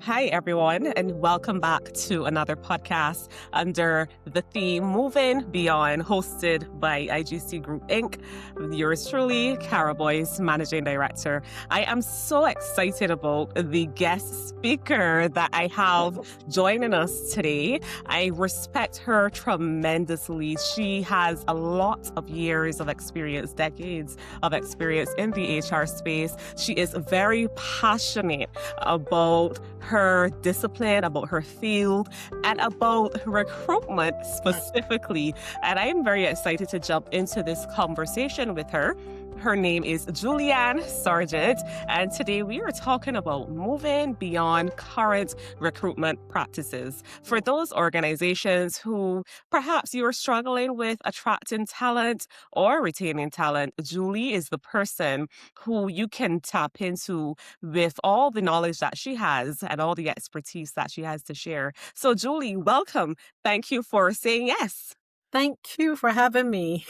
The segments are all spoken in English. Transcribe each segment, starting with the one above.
Hi, everyone, and welcome back to another podcast under the theme Moving Beyond, hosted by IGC Group Inc. With yours truly, Boyce, Managing Director. I am so excited about the guest speaker that I have joining us today. I respect her tremendously. She has a lot of years of experience, decades of experience in the HR space. She is very passionate about her discipline, about her field, and about recruitment specifically. And I am very excited to jump into this conversation with her. Her name is Julie-Ann Sargeant, and today we are talking about moving beyond current recruitment practices. For those organizations who perhaps you are struggling with attracting talent or retaining talent, Julie is the person who you can tap into with all the knowledge that she has and all the expertise that she has to share. So, Julie, welcome. Thank you for saying yes. Thank you for having me.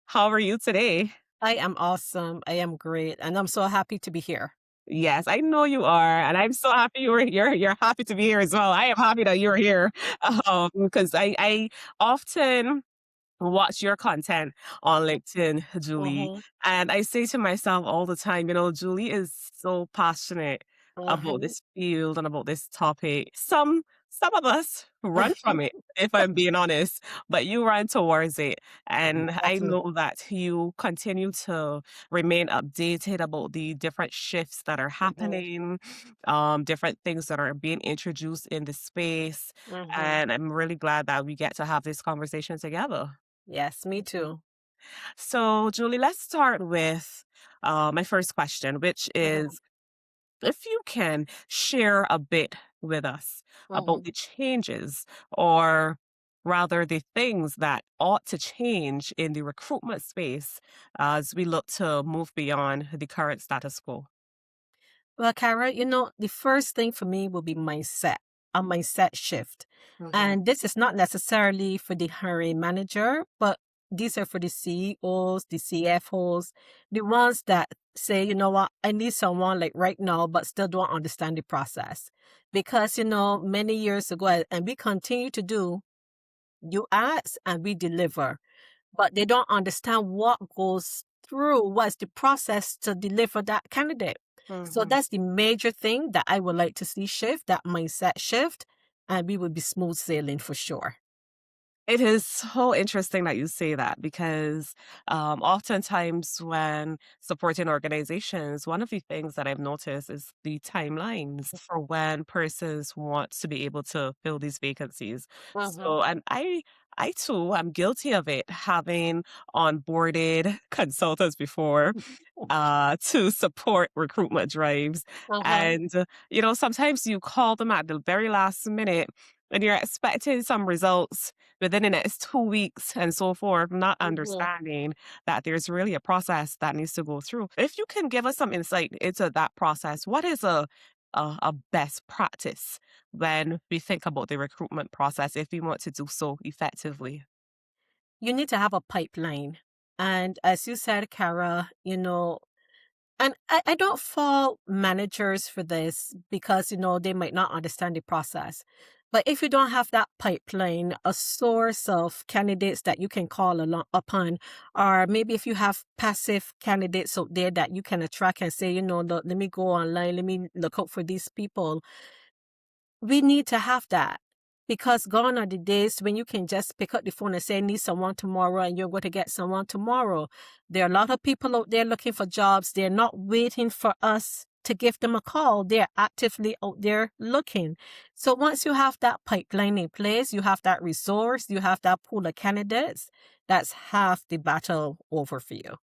How are you today? I am awesome. I am great. And I'm so happy to be here. Yes, I know you are, and I'm so happy you're happy to be here as well. I am happy that you're here, because I often watch your content on LinkedIn, Julie, Mm-hmm. and I say to myself all the time, Julie is so passionate about Mm-hmm. this field and about this topic. Some of us run from it, if I'm being honest, but you run towards it. And I Exactly. know that you continue to remain updated about the different shifts that are Mm-hmm. happening, different things that are being introduced in the space. Mm-hmm. And I'm really glad that we get to have this conversation together. Yes, me too. So, Julie, let's start with my first question, which Mm-hmm. is if you can share a bit with us about Mm-hmm. the changes, or rather the things that ought to change in the recruitment space as we look to move beyond the current status quo. Well, Kara, the first thing for me will be mindset, a mindset shift. Hmm. And this is not necessarily for the hiring manager, but these are for the CEOs, the CFOs, the ones that say, you know what, I need someone like right now, but still don't understand the process. Because, many years ago, and we continue to do, you ask and we deliver, but they don't understand what goes through, what's the process to deliver that candidate. So Hmm. that's the major thing that I would like to see shift, that mindset shift, and we would be smooth sailing for sure. It is so interesting that you say that because oftentimes when supporting organizations, one of the things that I've noticed is the timelines for when persons want to be able to fill these vacancies. Mm-hmm. So, and I too am guilty of it, having onboarded consultants before to support recruitment drives. Uh-huh. And, sometimes you call them at the very last minute and you're expecting some results within the next 2 weeks and so forth, not Mm-hmm. understanding that there's really a process that needs to go through. If you can give us some insight into that process, what is a best practice when we think about the recruitment process if we want to do so effectively? You need to have a pipeline. And as you said, Kara, and I don't fault managers for this because, they might not understand the process. But if you don't have that pipeline, a source of candidates that you can call upon, or maybe if you have passive candidates out there that you can attract and say, look, let me go online, let me look out for these people. We need to have that because gone are the days when you can just pick up the phone and say, I need someone tomorrow, and you're going to get someone tomorrow. There are a lot of people out there looking for jobs. They're not waiting for us to give them a call. They're actively out there looking. So once you have that pipeline in place, you have that resource, you have that pool of candidates, that's half the battle over for you.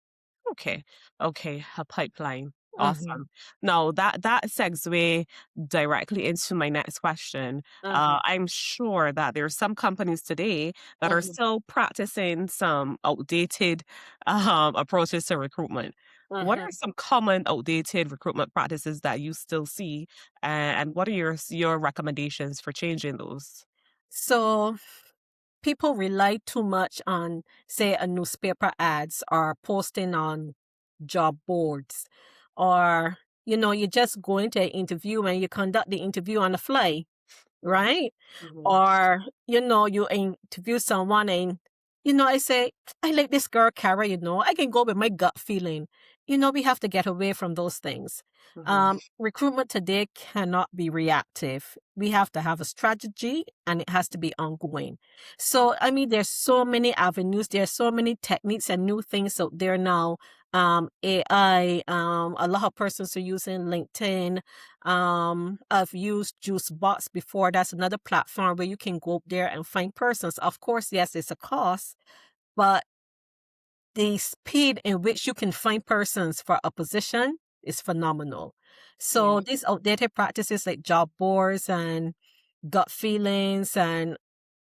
Okay. Okay. A pipeline. Mm-hmm. Awesome. Now that segue directly into my next question. Mm-hmm. I'm sure that there are some companies today that are Mm-hmm. still practicing some outdated approaches to recruitment. What are Mm-hmm. some common outdated recruitment practices that you still see, and what are your recommendations for changing those? So people rely too much on, say, a newspaper ads or posting on job boards or You just go into an interview and you conduct the interview on the fly, Mhm. right? Mhm. Or, you interview someone and, I say, I like this girl, Kara, I can go with my gut feeling. We have to get away from those things. Mhm. Recruitment today cannot be reactive. We have to have a strategy and it has to be ongoing. So, I mean, there's so many avenues, there's so many techniques and new things out there now. AI, a lot of persons are using LinkedIn. I've used Juicebox before. That's another platform where you can go up there and find persons. Of course, yes, it's a cost, but the speed in which you can find persons for a position is phenomenal. Yeah. So these outdated practices like job boards and gut feelings and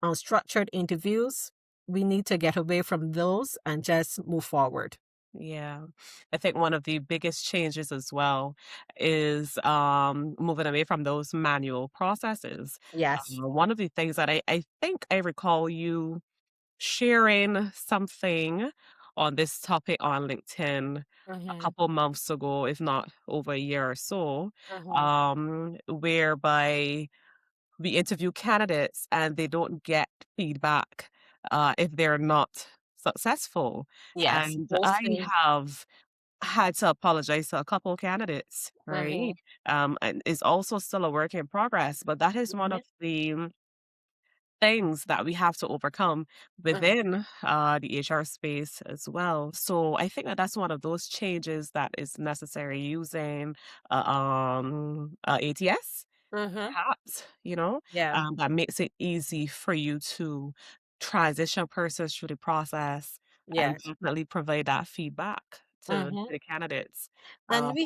unstructured interviews, we need to get away from those and just move forward. Yeah. I think one of the biggest changes as well is moving away from those manual processes. Yes. One of the things that I think I recall you sharing something on this topic on LinkedIn a Mm-hmm. couple months ago, if not over a year or so, Mm-hmm. whereby we interview candidates and they don't get feedback if they're not successful. Yes. And I Posting. have had to apologize to a couple candidates, Mm-hmm. right? And it's also still a work in progress, but that is one Mm-hmm. of the things that we have to overcome within the HR space as well. So I think that that's one of those changes that is necessary using ATS, Mm-hmm. perhaps, Yeah. that makes it easy for you to transition persons through the process and Yes. definitely provide that feedback to Mm-hmm. the candidates. And Uh, we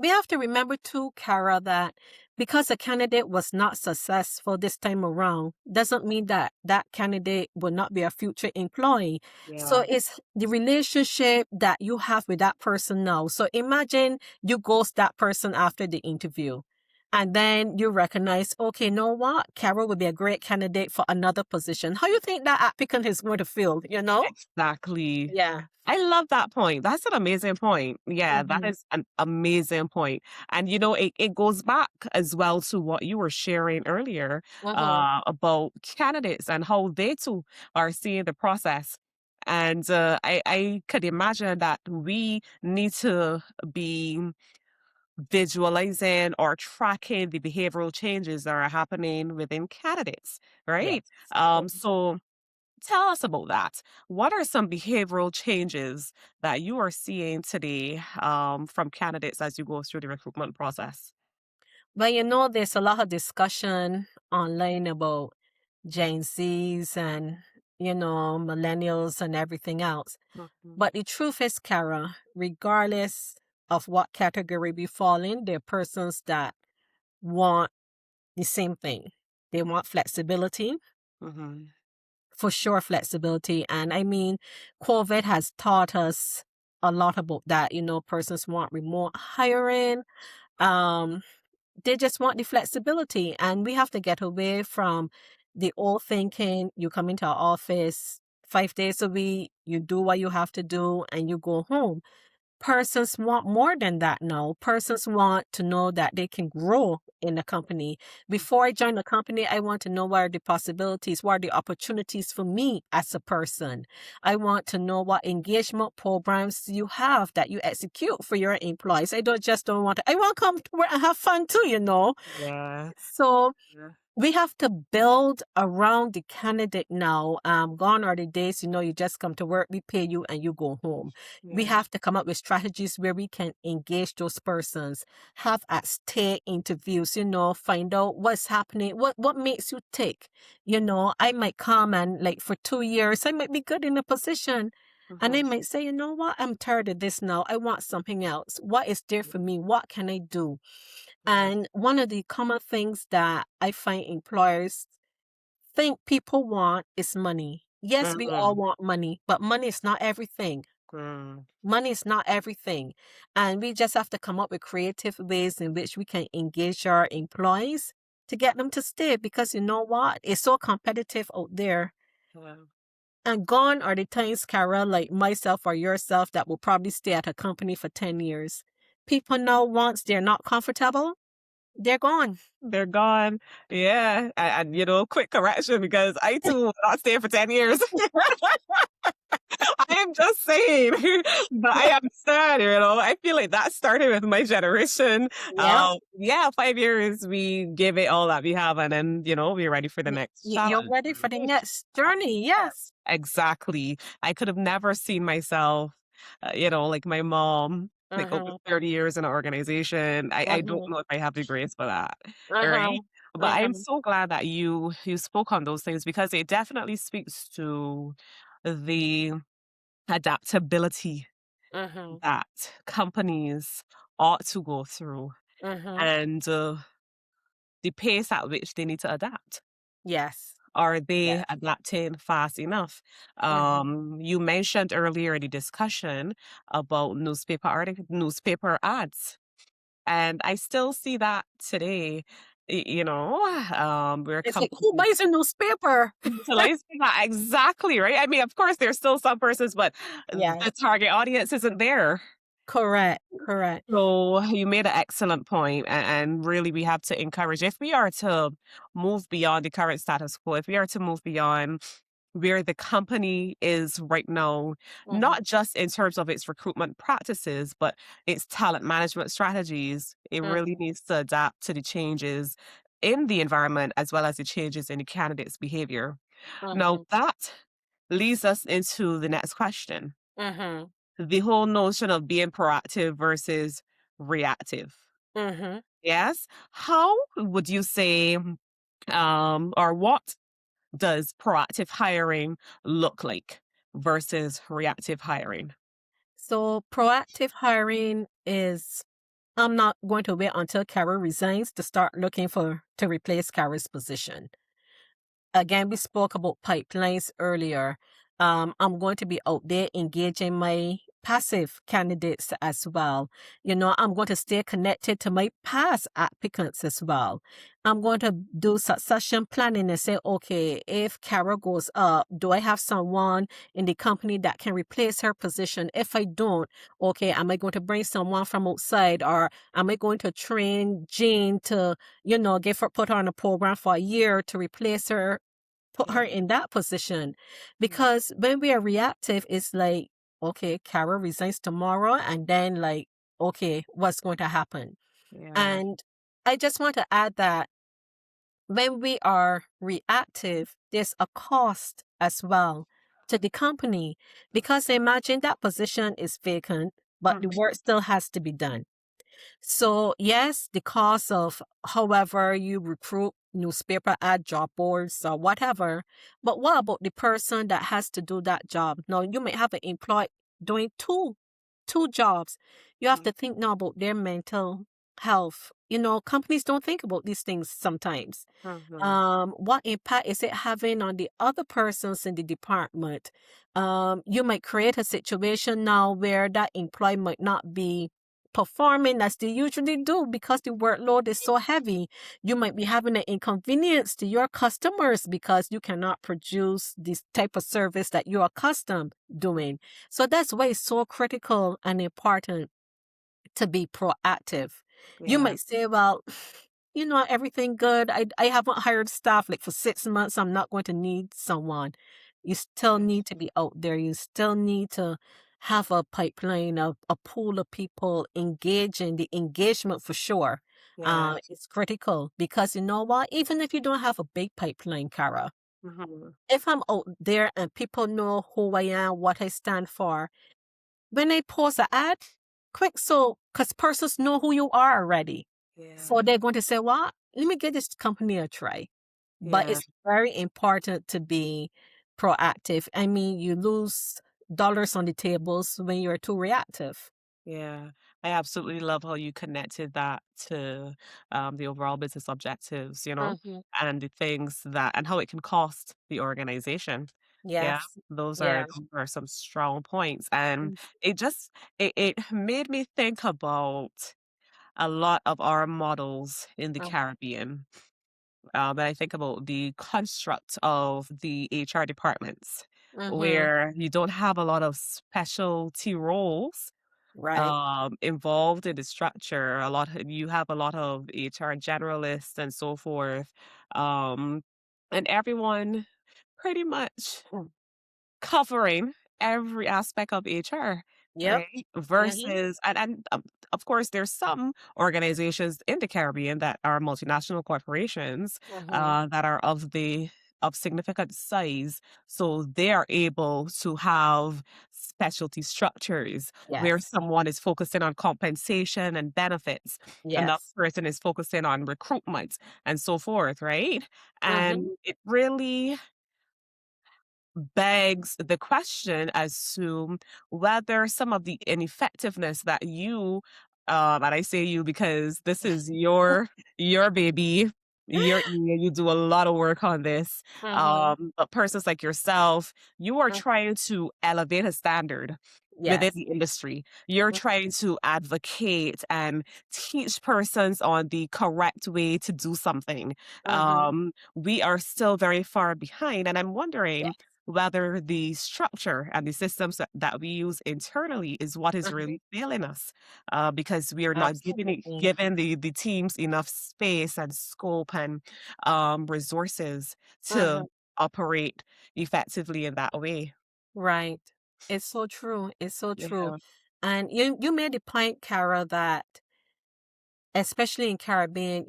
have to remember too, Kara, that because a candidate was not successful this time around, doesn't mean that that candidate will not be a future employee. So yeah, it's the relationship that you have with that person now. So imagine you ghost that person after the interview. And then you recognize, okay, you know what? Carol would be a great candidate for another position. How you think that applicant is going to feel? exactly. Yeah. I love that point. That's an amazing point. Yeah, that Mm-hmm. is an amazing point. And it goes back as well to what you were sharing earlier Mm-hmm. about candidates and how they too are seeing the process. And I could imagine that we need to be visualizing or tracking the behavioral changes that are happening within candidates, right? Yes. So tell us about that. What are some behavioral changes that you are seeing today from candidates as you go through the recruitment process? But there's a lot of discussion online about Gen Zs and, millennials and everything else. Mhm. But the truth is, Kara, regardless of what category we fall in, there are persons that want the same thing. They want flexibility, Mhm. for sure, flexibility. And I mean, COVID has taught us a lot about that. Persons want remote hiring. Um, they just want the flexibility, and we have to get away from the old thinking. You come into our office 5 days a week, you do what you have to do, and you go home. Persons want more than that now. Persons want to know that they can grow in the company. Before I join the company, I want to know what are the possibilities, what are the opportunities for me as a person. I want to know what engagement programs you have that you execute for your employees. I don't want to, I want to come to work and have fun too. Yeah. So Yeah. we have to build around the candidate now. Gone are the days, you just come to work, we pay you, and you go home. We Yeah. have to come up with strategies where we can engage those persons, have at stay interviews, find out what's happening, what makes you tick. I might come and like for 2 years, I might be good in a position. And Mhm. I might say, you know what, I'm tired of this now. I want something else. What is there for me? What can I do? Yeah. And one of the common things that I find employers think people want is money. Yes, we all Mhm. want money, but money is not everything. Mm. Money is not everything. And we just have to come up with creative ways in which we can engage our employees to get them to stay, because you know what? It's so competitive out there. Yeah. And gone are the times, Carol, like myself or yourself, that will probably stay at a company for 10 years. people know once they're not comfortable, they're gone. They're gone. Yeah. And quick correction because I too will not stay for 10 years. I am just saying, but I understand. I feel like that started with my generation. Yeah. Yeah, 5 years, we give it all that we have, and then, we're ready for the next You're challenge. ready for the next journey. Yes. Exactly. I could have never seen myself, like my mom, like over Uh-huh. 30 years in an organization. I don't Uh-huh. know if I have the grace for that, Uh-huh. right? But I'm Uh-huh. so glad that you spoke on those things because it definitely speaks to the adaptability Uh-huh. that companies ought to go through Uh-huh. and the pace at which they need to adapt. Yes. Are they Yes. adapting fast enough? Uh-huh. You mentioned earlier in the discussion about newspaper ads, and I still see that today. Where It's like, who companies buys a newspaper? utilizing that exactly right. I mean, of course, there's still some persons, but the Yes. target audience isn't there. Correct. Correct. So you made an excellent point, and really we have to encourage if we are to move beyond the current status quo, if we are to move beyond where the company is right now, Uh-huh. not just in terms of its recruitment practices, but its talent management strategies, it really Uh-huh. needs to adapt to the changes in the environment as well as the changes in the candidate's behavior. Now Uh-huh. that leads us into the next question, Uh-huh. the whole notion of being proactive versus reactive. Uh-huh. Yes. How would you say, or what does proactive hiring look like versus reactive hiring? So proactive hiring is I'm not going to wait until Carol resigns to start looking to replace Carol's position. Again, we spoke about pipelines earlier. I'm going to be out there engaging my passive candidates as well. I'm going to stay connected to my past applicants as well. I'm going to do succession planning and say, okay, if Carol goes up, do I have someone in the company that can replace her position? If I don't, okay, am I going to bring someone from outside, or am I going to train Jean to put her on a program for a year to replace her, put Yeah. her in that position? Because when we are reactive, it's like, okay, Carol resigns tomorrow, and then like, okay, what's going to happen? Yeah. And I just want to add that when we are reactive, there's a cost as well to the company, because imagine that position is vacant, but Mm, the work still has to be done. So yes, the cost of however you recruit, newspaper ad, job boards, or whatever. But what about the person that has to do that job? Now you may have an employee doing two jobs. You have mm, to think now about their mental health. Companies don't think about these things sometimes. mhm. What impact is it having on the other persons in the department? You might create a situation now where that employee might not be performing as they usually do because the workload is so heavy. You might be having an inconvenience to your customers because you cannot produce this type of service that you're accustomed doing. So that's why it's so critical and important to be proactive. You Yeah. might say, well, everything good. I haven't hired staff like for 6 months. I'm not going to need someone. You still Yeah. need to be out there. You still need to have a pipeline of a pool of people engaging. The engagement for sure Yeah. is critical, because you know what? Even if you don't have a big pipeline, Cara, Mhm. if I'm out there and people know who I am, what I stand for, when I post an ad, quick, so because persons know who you are already. So Yeah. they're going to say, well, let me give this company a try. But Yeah. it's very important to be proactive. I mean, you lose dollars on the tables when you're too reactive. Yeah, I absolutely love how you connected that to the overall business objectives, Hmm. and the things that and how it can cost the organization. Yeah, Yes. those are Yes. those are some strong points, and Mm. it just it made me think about a lot of our models in the Caribbean. And I think about the construct of the HR departments, Mm-hmm. where you don't have a lot of specialty roles Right. involved in the structure. You have a lot of HR generalists and so forth, um, and everyone pretty much covering every aspect of HR, Yep. right? Mhm. Versus, of course, there's some organizations in the Caribbean that are multinational corporations Mhm. that are of significant size, so they are able to have specialty structures where Yes. someone is focusing on compensation and benefits, another Yes. person is focusing on recruitment and so forth, right? And Mhm. it really begs the question as to whether some of the ineffectiveness that and I say you because this is your baby, you do a lot of work on this. Mhm. But persons like yourself, you are Mm. trying to elevate a standard within Yes. the industry. You're Mm. trying to advocate and teach persons on the correct way to do something. Mhm. We are still very far behind, and I'm wondering Yes. whether the structure and the systems that we use internally is what is Mhm. really failing us, because we are not Absolutely. giving the teams enough space and scope and resources to Mhm. operate effectively in that way. Right. It's so true. It's so true. Yeah. And you made the point, Kara, that especially in Caribbean,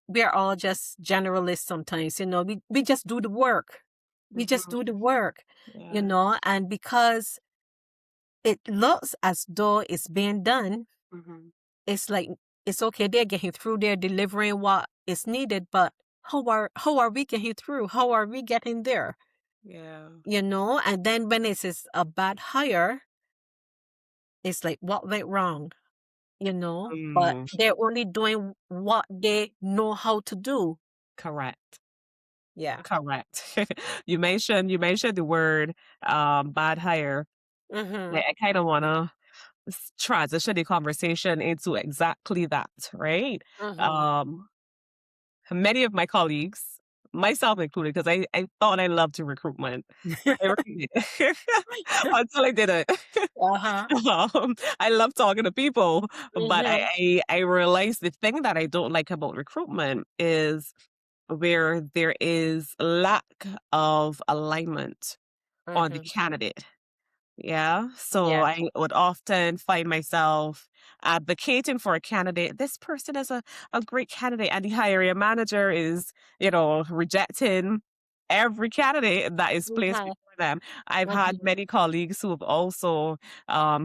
we're all just generalists sometimes, we just do the work. We just Hmm. do the work, Yeah. and because it looks as though it's being done, Hmm. it's like it's okay, they're getting through, they're delivering what is needed, but how are we getting through? How are we getting there? Yeah. And then when it is a bad hire, it's like what went wrong? But Mm, they're only doing what they know how to do. correct. Yeah. Correct. You mentioned the word bad hire. Mhm. I kind of wanna transition the conversation into exactly that, right? Mhm. Um, Many of my colleagues, myself included, because I thought I loved recruitment. I really did. Until I didn't. Uh-huh. I love talking to people, but Mhm. I realized the thing that I don't like about recruitment is where there is lack of alignment on the Mhm. candidate. Yeah. So Yeah. I would often find myself advocating for a candidate. This person is a great candidate, and the hiring manager is, rejecting every candidate that is placed Mhm. before them. I've had Mhm. many colleagues who have also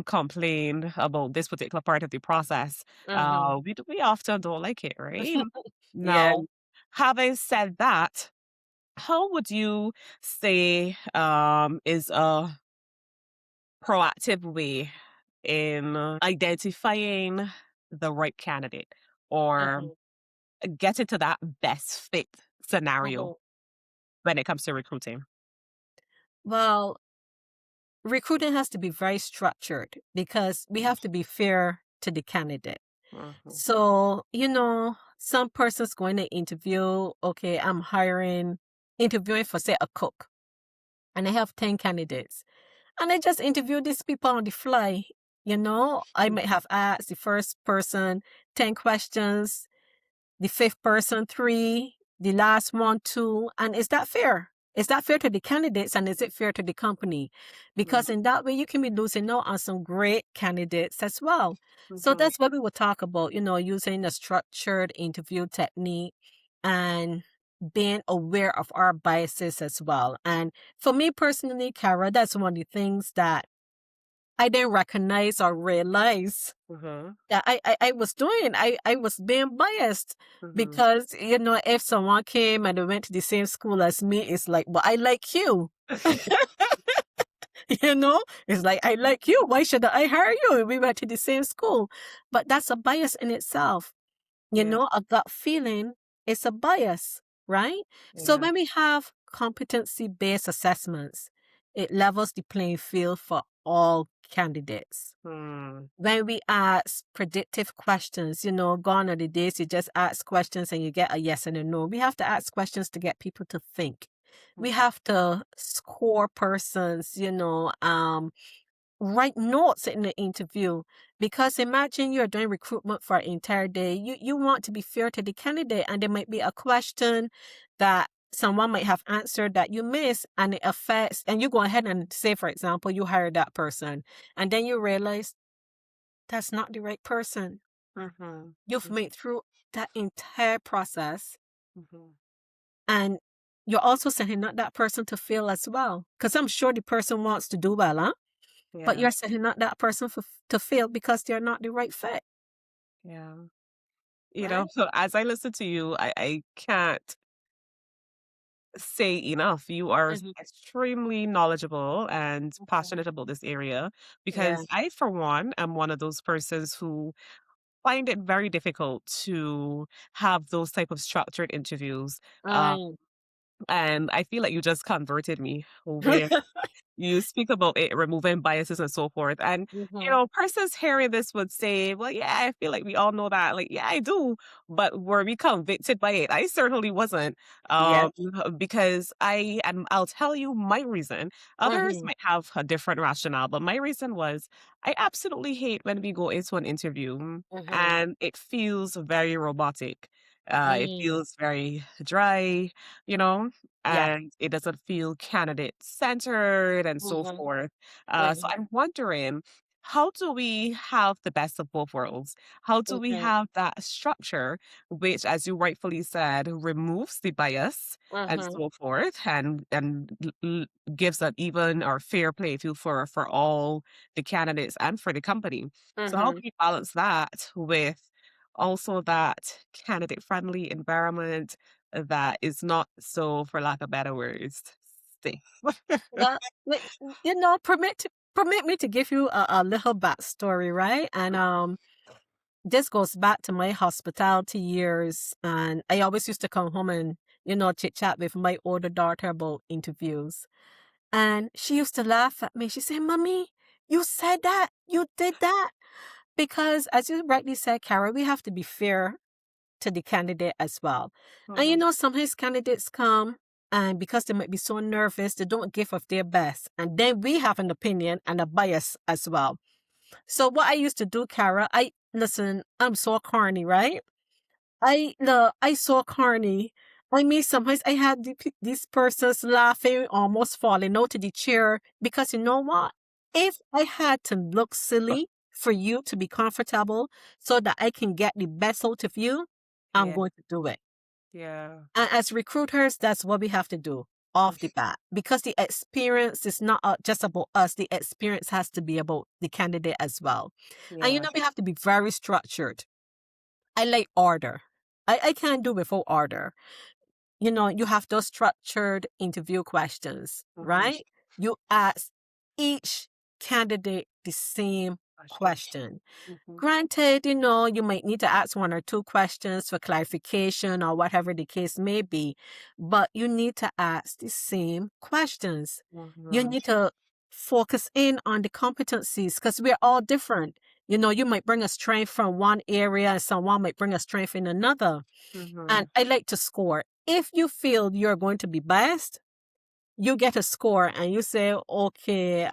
complained about this particular part of the process. Mhm. We often don't like it, right? Yeah. Now, having said that, how would you say is a proactive way in identifying the right candidate or Mhm. getting to that best fit scenario Mhm. when it comes to recruiting? Well, recruiting has to be very structured because we have to be fair to the candidate. Mhm, So, some person's going to interview, okay, interviewing for, say, a cook, and I have 10 candidates. And I just interview these people on the fly. I mhm, might have asked the first person 10 questions, the fifth person 3, the last one 2. And is that fair? Is that fair to the candidates, and is it fair to the company? mhm, Because in that way, you can be losing out on some great candidates as well. So mhm, that's what we will talk about, using a structured interview technique and being aware of our biases as well. And for me personally, Kara, that's one of the things that I didn't recognize or realize mhm, that I was doing. I was being biased mhm. because, if someone came and they went to the same school as me, it's like, but I like you. It's like, I like you. Why should I hire you? We went to the same school. But that's a bias in itself. Yeah, A gut feeling is a bias, right? So yeah. when we have competency based assessments, it levels the playing field for all candidates. Hmm, When we ask predictive questions, gone are the days you just ask questions and you get a yes and a no. We have to ask questions to get people to think. We mhm, have to score persons, write notes in the interview, because imagine you're doing recruitment for an entire day. You want to be fair to the candidate, and there might be a question that someone might have answered that you miss, and it affects, and you go ahead and say, for example, you hire that person, and then you realize that's not the right person. Mhm. You've made through that entire process, Mhm. and you're also setting up that person to fail as well. Because I'm sure the person wants to do well, huh? But Yeah. you're setting up that person to fail because they're not the right fit, Yeah. right? So as I listen to you, I can't say enough. You are Mhm. extremely knowledgeable and Mhm. passionate about this area Yeah. because I, for one, am one of those persons who find it very difficult to have those type of structured interviews. Uh, Mm. and I feel like you just converted me where you speak about it removing biases and so forth. And, Mhm. persons hearing this would say, well, yeah, I feel like we all know that. Like, yeah, I do. But were we convicted by it? I certainly wasn't. Yeah. Because and I'll tell you my reason. Others Mhm. might have a different rationale, but my reason was I absolutely hate when we go into an interview Mhm. and it feels very robotic. It Mm. feels very dry, you know? Yeah. And it doesn't feel candidate centered and so Mhm. forth. So Mhm. I'm wondering, how do we have the best of both worlds? How do we Mhm. have that structure, which, as you rightfully said, removes the bias and Mhm. so forth, and gives an even or fair play field for all the candidates and for the company. So how can Mhm. we balance that with also that candidate friendly environment that is not so, for lack of better words, safe. Well, permit me to give you a little backstory, right? And this goes back to my hospitality years, and I always used to come home and chit chat with my older daughter about interviews. And she used to laugh at me. She said, "Mommy, you said that. You did that." Because, as you rightly said, Kara, we have to be fair to the candidate as well. And Mhm, sometimes candidates come, and because they might be so nervous, they don't give of their best. And then we have an opinion and a bias as well. So, what I used to do, Kara, listen, I'm so corny, right? I saw Carney. I mean, sometimes I had these persons laughing, almost falling out of the chair, because you know what? If I had to look silly for you to be comfortable so that I can get the best out of you, I'm yeah, going to do it. yeah, And as recruiters, that's what we have to do mm, off the bat, because the experience is not just about us. The experience has to be about the candidate as well. And yeah, we have to be very structured. I like order. I can't do without order. You have those structured interview questions, mhm, right? You ask each candidate the same question, question. mhm, Granted, you might need to ask one or two questions for clarification or whatever the case may be, but you need to ask the same questions. You mhm, need to focus in on the competencies, because we're all different. You might bring a strength from one area and someone might bring a strength in another. And mhm, I like to score. If you feel you're going to be biased, you get a score and you say, okay,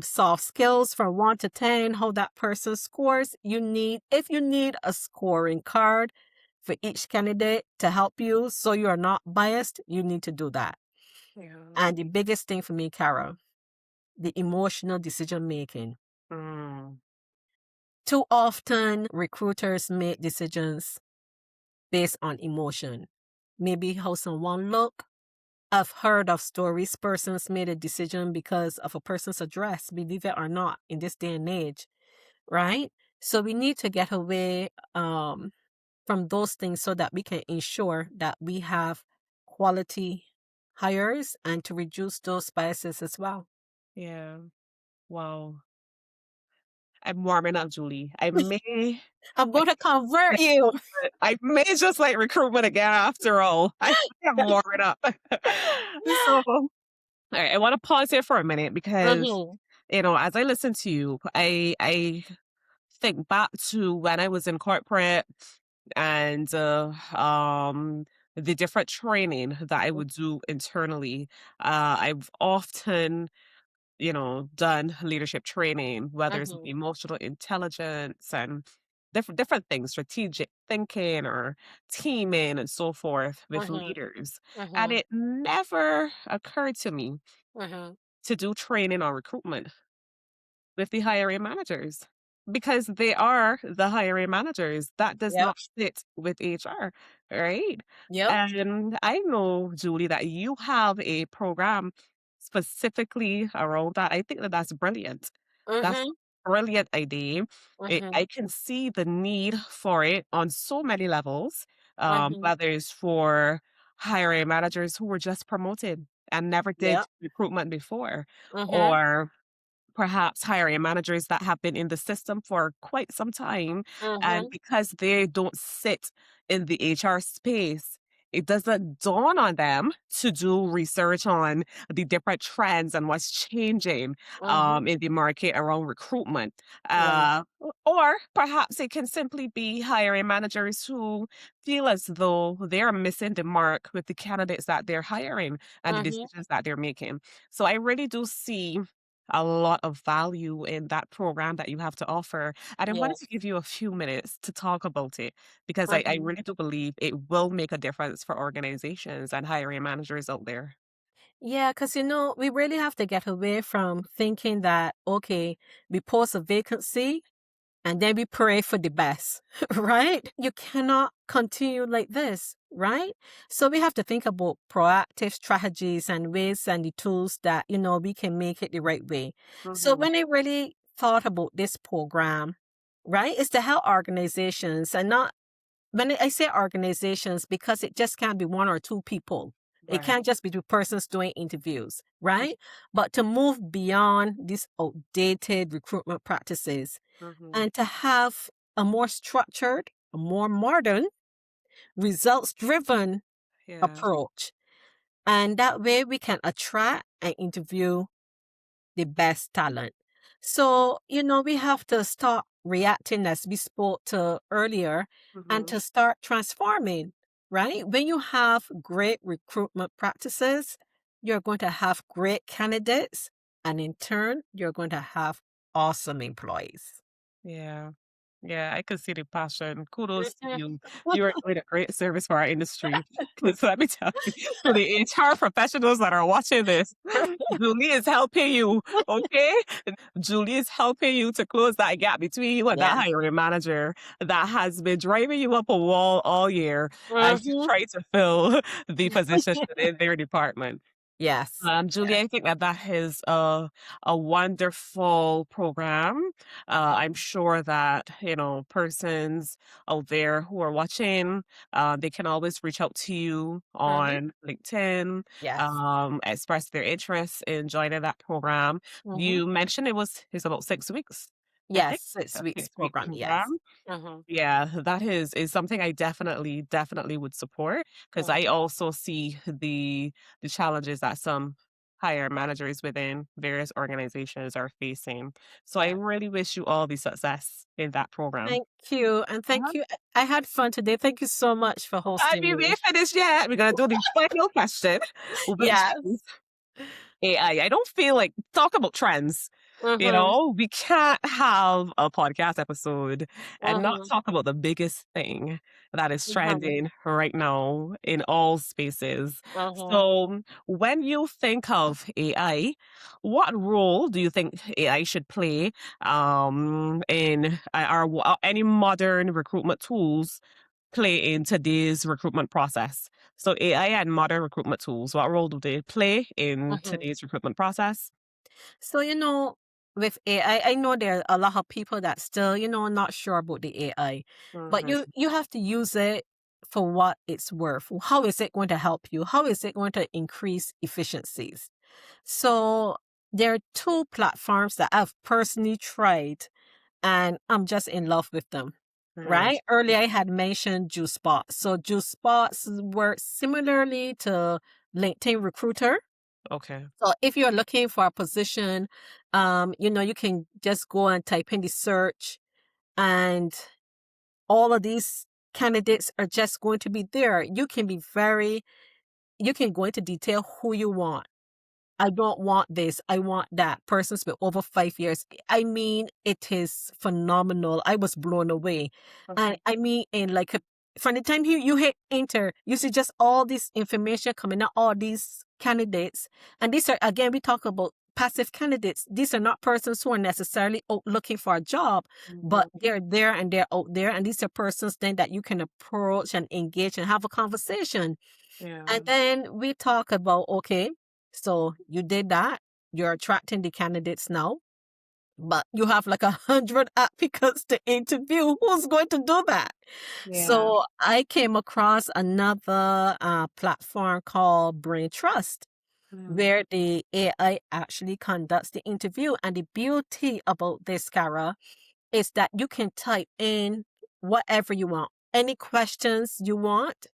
soft skills from 1 to 10, how that person scores. If you need a scoring card for each candidate to help you so you're not biased, you need to do that. yeah, And the biggest thing for me, Carol, the emotional decision making. mm, Too often, recruiters make decisions based on emotion. Maybe how someone look. I've heard of stories persons made a decision because of a person's address, believe it or not, in this day and age, right? So we need to get away from those things so that we can ensure that we have quality hires and to reduce those biases as well. yeah. Wow. I'm warming up, Julie. I'm going to convert you. I may just like recruitment again after all. I am warming up. So, all right, I want to pause here for a minute because, Mhm. as I listen to you, I think back to when I was in corporate and the different training that I would do internally. I've often done leadership training, whether it's Mhm. emotional intelligence and different things, strategic thinking or teaming and so forth with Mhm. leaders. And Mhm. it never occurred to me Mhm. to do training on recruitment with the hiring managers because they are the hiring managers. That does Yep. not fit with HR, right? Yep. And I know, Julie, that you have a program specifically around that. I think that that's brilliant. That's Mhm. a brilliant idea. I Mhm. can see the need for it on so many levels, Mhm. whether it's for hiring managers who were just promoted and never did Yep. recruitment before, Mhm. or perhaps hiring managers that have been in the system for quite some time, and Mhm. because they don't sit in the HR space, it doesn't dawn on them to do research on the different trends and what's changing Mhm. in the market around recruitment. Right. Or perhaps it can simply be hiring managers who feel as though they're missing the mark with the candidates that they're hiring and the Mhm. decisions that they're making. So I really do see a lot of value in that program that you have to offer. And I wanted to Yes. give you a few minutes to talk about it because I Mhm. really do believe it will make a difference for organizations and hiring managers out there. Yeah, because we really have to get away from thinking that, okay, we post a vacancy and then we pray for the best, right? You cannot continue like this, right? So we have to think about proactive strategies and ways and the tools that, we can make it the right way. So Mhm. when I really thought about this program, right, is to help organizations and not when I say organizations, because it just can't be one or two people. It Right. can't just be two persons doing interviews, right? But to move beyond these outdated recruitment practices Mhm. and to have a more structured, a more modern, results driven Yeah. approach. And that way we can attract and interview the best talent. So, we have to stop reacting as we spoke to earlier and Mhm. to start transforming, right? When you have great recruitment practices, you're going to have great candidates. And in turn, you're going to have awesome employees. Yeah. Yeah, I could see the passion. Kudos to Mhm. you. You are doing a great service for our industry. 'Cause let me tell you, to the HR professionals that are watching this, Julie is helping you, okay? Julie is helping you to close that gap between you and that Yes. hiring manager that has been driving you up a wall all year as you Mhm. try to fill the position in their department. Yes. Julie, Yes. I think that that is a wonderful program. I'm sure that, persons out there who are watching, they can always reach out to you Mhm. on LinkedIn, Yes. express their interest in joining that program. Mhm. You mentioned it's about 6 weeks, I think, Yes. 6 weeks 6 week program. Yes. program. Mhm. Yeah, that is something I definitely would support because I Mhm. also see the challenges that some higher managers within various organizations are facing. So I Yeah. really wish you all the success in that program. Thank you. And thank Uh-huh. you. I had fun today. Thank you so much for I hosting mean, we me. ain't finished yet. We're gonna do the final question, which Yes. is AI. I don't feel like talk about trends. Mhm. We can't have a podcast episode and not Mhm. talk about the biggest thing that is Mhm. trending right now in all spaces. Mhm. So, when you think of AI, what role do you think AI should play in any modern recruitment tools play in today's recruitment process? So, AI and modern recruitment tools, what role do they play in Mhm. today's recruitment process? So, with AI, I know there are a lot of people that still, not sure about the AI, but Mhm. you have to use it for what it's worth. How is it going to help you? How is it going to increase efficiencies? So there are two platforms that I've personally tried and I'm just in love with them. Right. Right? Earlier I had mentioned Juice Spots. So Juice Spots works similarly to LinkedIn Recruiter. Okay. So if you're looking for a position, you can just go and type in the search and all of these candidates are just going to be there. You can go into detail who you want. I don't want this. I want that. Persons with over 5 years. I mean, it is phenomenal. I was blown away. And Mhm. I mean, in like from the time you hit enter, you see just all this information coming out, all these candidates. And these are, again, we talk about passive candidates. These are not persons who are necessarily out looking for a job, but Mhm. they're there and they're out there. And these are persons then that you can approach and engage and have a conversation. Yeah. And then we talk about, okay, so you did that. You're attracting the candidates now, but you have like 100 applicants to interview. Who's going to do that? Yeah. So I came across another platform called Brain Trust, Mhm. where the AI actually conducts the interview. And the beauty about this, Cara, is that you can type in whatever you want. Any questions you want,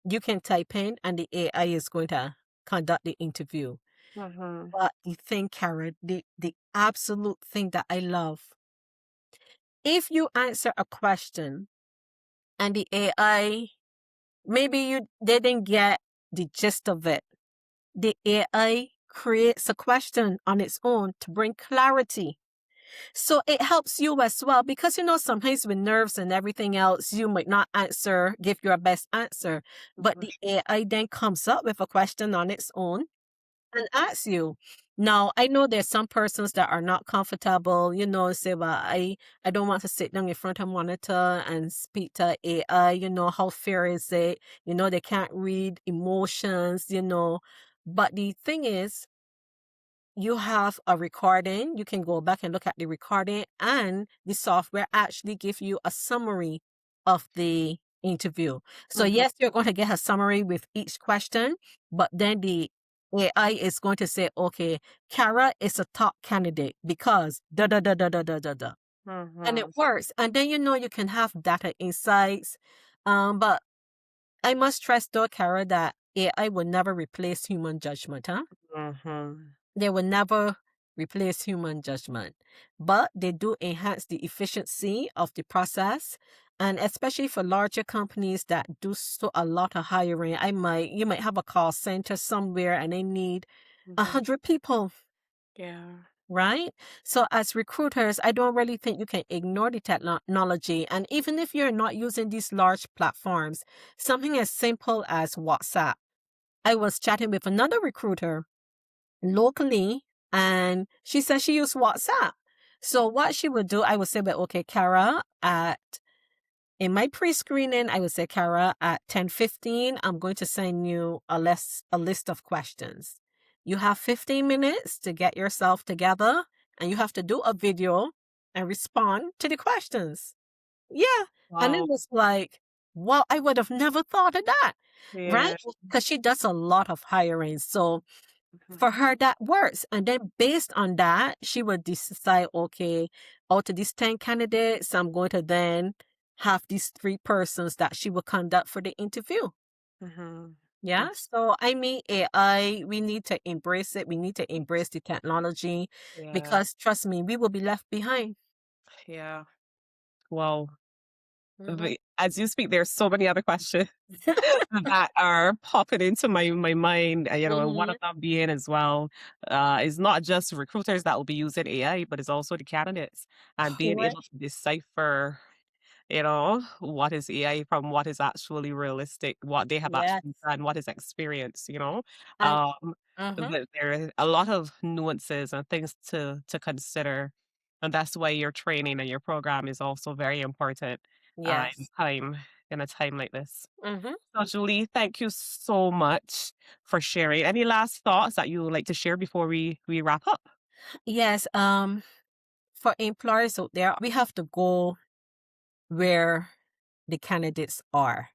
you can type in and the AI is going to conduct the interview. Mhm. But the thing, Karen, the absolute thing that I love, if you answer a question and the AI, maybe you didn't get the gist of it, the AI creates a question on its own to bring clarity. So it helps you as well because sometimes with nerves and everything else, you might not give your best answer. But Mhm. the AI then comes up with a question on its own and asks you. Now, I know there's some persons that are not comfortable, say, well, I don't want to sit down in front of a monitor and speak to AI, how fair is it? They can't read emotions. But the thing is, you have a recording. You can go back and look at the recording, and the software actually give you a summary of the interview. So Mhm. yes, you're going to get a summary with each question, but then the AI is going to say, okay, Kara is a top candidate because da da da da da da da da. And it Mhm. works. And then you can have data insights. But I must stress though, Kara, that AI will never replace human judgment, huh? Mhm. They will never replace human judgment, but they do enhance the efficiency of the process. And especially for larger companies that do a lot of hiring, you might have a call center somewhere and they need a Mhm. 100 people, Yeah. right? So as recruiters, I don't really think you can ignore the technology. And even if you're not using these large platforms, something as simple as WhatsApp. I was chatting with another recruiter locally, and she said she used WhatsApp. So what she would do, I would say, well, okay, Kara, in my pre-screening, I would say, Kara, at 10:15, I'm going to send you a list of questions. You have 15 minutes to get yourself together, and you have to do a video and respond to the questions. Yeah. And it Wow. was like, wow, I would have never thought of that, right? Yeah. Because she does a lot of hiring. So Mhm. for her that works, and then based on that she would decide, okay, out of these 10 candidates, I'm going to then have these 3 persons that she will conduct for the interview. Mhm. Yeah, That's so I mean, AI, we need to embrace it. We need to embrace the technology yeah. because trust me, we will be left behind. Yeah. Well, Hmm. as you speak, there's so many other questions that are popping into my mind. One of Hmm. them being as well is not just recruiters that will be using AI, but it's also the candidates and being Correct. able to decipher what is AI from what is actually realistic, what they have Yes. actually done, what is experience. And Um, uh-huh. there are a lot of nuances and things to consider. And that's why your training and your program is also very important in Yes. in a time like this. Hmm. So Julie, thank you so much for sharing. Any last thoughts that you would like to share before we wrap up? Yes. For employers out there, we have to go where the candidates are.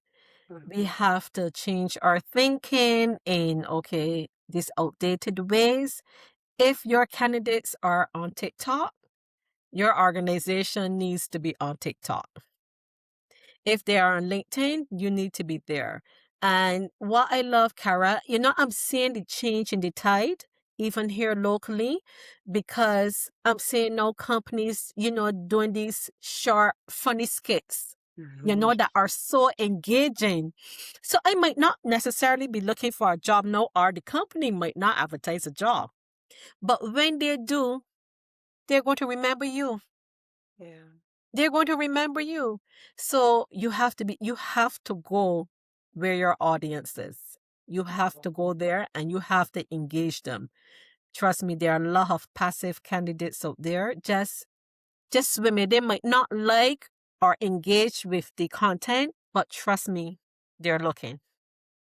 We Mhm. have to change our thinking in, okay, these outdated ways. If your candidates are on TikTok, your organization needs to be on TikTok. If they are on LinkedIn, you need to be there. And what I love, Kara, I'm seeing the change in the tide, even here locally, because I'm seeing now companies, doing these short, funny skits. Mhm. that are so engaging. So I might not necessarily be looking for a job now, or the company might not advertise a job. But when they do, they're going to remember you. Yeah. They're going to remember you. So you have to go where your audience is. You have to go there and you have to engage them. Trust me, there are a lot of passive candidates out there. Just women, they might not like or engage with the content, but trust me, they're looking.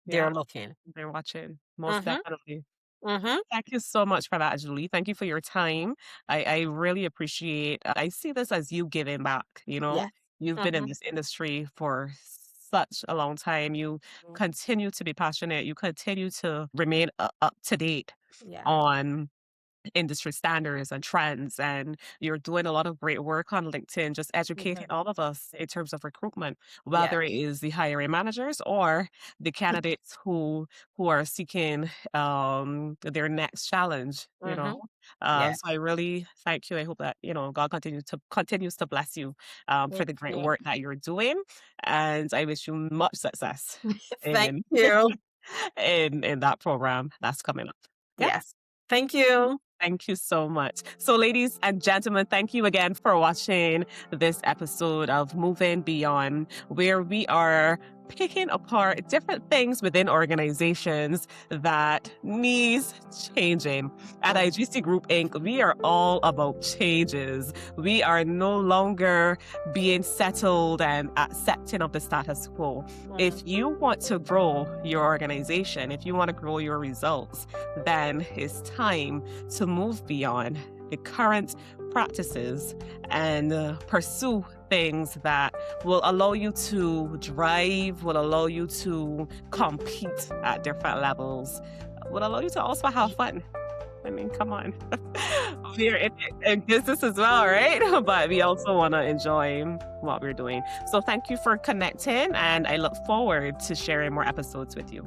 Yeah. They're looking. They're watching. Most Mm-hmm. definitely. Mm-hmm. Thank you so much for that, Julie. Thank you for your time. I really appreciate. I see this as you giving back. Yes. You've been in Mm-hmm. this industry for such a long time. You continue to be passionate. You continue to remain up to date Yeah. on industry standards and trends, and you're doing a lot of great work on LinkedIn, just educating Mm-hmm. all of us in terms of recruitment, Yes. whether it is the hiring managers or the candidates who are seeking their next challenge. Mm-hmm. Yes. So I really thank you. I hope that God continues to bless you for Thank the great you. work that you're doing, and I wish you much success Thank in you. in that program that's coming up. Yeah. Yes. Thank you. Thank you so much. So, ladies and gentlemen, thank you again for watching this episode of Moving Beyond, where we are picking apart different things within organizations that needs changing. At IGC Group Inc., we are all about changes. We are no longer being settled and accepting of the status quo. If you want to grow your organization, if you want to grow your results, then it's time to move beyond the current practices and pursue things that will allow you to drive, will allow you to compete at different levels, will allow you to also have fun. I mean, come on. We're in business as well, right? But we also want to enjoy what we're doing. So thank you for connecting, and I look forward to sharing more episodes with you.